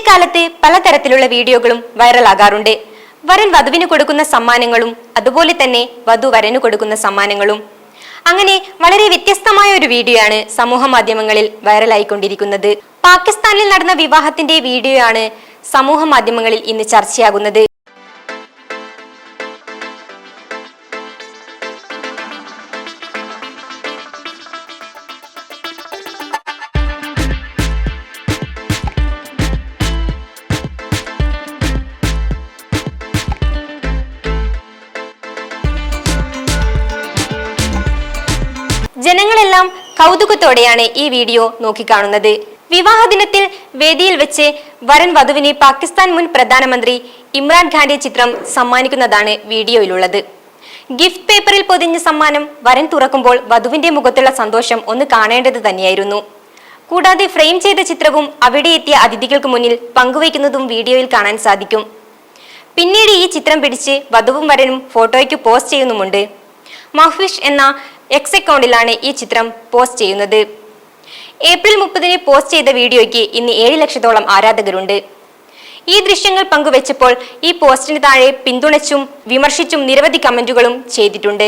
ഇക്കാലത്ത് പലതരത്തിലുള്ള വീഡിയോകളും വൈറലാകാറുണ്ട്. വരൻ വധുവിന് കൊടുക്കുന്ന സമ്മാനങ്ങളും അതുപോലെ തന്നെ വധു വരന് കൊടുക്കുന്ന സമ്മാനങ്ങളും. അങ്ങനെ വളരെ വ്യത്യസ്തമായ ഒരു വീഡിയോ ആണ് സമൂഹ മാധ്യമങ്ങളിൽ വൈറലായിക്കൊണ്ടിരിക്കുന്നത്. പാകിസ്ഥാനിൽ നടന്ന വിവാഹത്തിന്റെ വീഡിയോ ആണ് സമൂഹ മാധ്യമങ്ങളിൽ ഇന്ന് ചർച്ചയാകുന്നത്. ജനങ്ങളെല്ലാം കൗതുകത്തോടെയാണ് ഈ വീഡിയോ നോക്കിക്കാണുന്നത്. വിവാഹ ദിനത്തിൽ വേദിയിൽ വെച്ച് വരൻ വധുവിന് പാകിസ്ഥാൻ മുൻ പ്രധാനമന്ത്രി ഇമ്രാൻഖാന്റെ ചിത്രം സമ്മാനിക്കുന്നതാണ് വീഡിയോയിലുള്ളത്. ഗിഫ്റ്റ് പേപ്പറിൽ പൊതിഞ്ഞ സമ്മാനം വരൻ തുറക്കുമ്പോൾ വധുവിന്റെ മുഖത്തുള്ള സന്തോഷം ഒന്ന് കാണേണ്ടത് തന്നെയായിരുന്നു. കൂടാതെ ഫ്രെയിം ചെയ്ത ചിത്രവും അവിടെ എത്തിയ അതിഥികൾക്ക് മുന്നിൽ പങ്കുവയ്ക്കുന്നതും വീഡിയോയിൽ കാണാൻ സാധിക്കും. പിന്നീട് ഈ ചിത്രം പിടിച്ച് വധുവും വരനും ഫോട്ടോയ്ക്ക് പോസ്റ്റ് ചെയ്യുന്നുമുണ്ട്. മഹ്വിഷ് എന്ന എക്സ് അക്കൗണ്ടിലാണ് ഈ ചിത്രം പോസ്റ്റ് ചെയ്യുന്നത്. ഏപ്രിൽ 30-ന് പോസ്റ്റ് ചെയ്ത വീഡിയോയ്ക്ക് ഇന്ന് 7 ലക്ഷത്തോളം ആരാധകരുണ്ട്. ഈ ദൃശ്യങ്ങൾ പങ്കുവച്ചപ്പോൾ ഈ പോസ്റ്റിന് താഴെ പിന്തുണച്ചും വിമർശിച്ചും നിരവധി കമന്റുകളും ചെയ്തിട്ടുണ്ട്.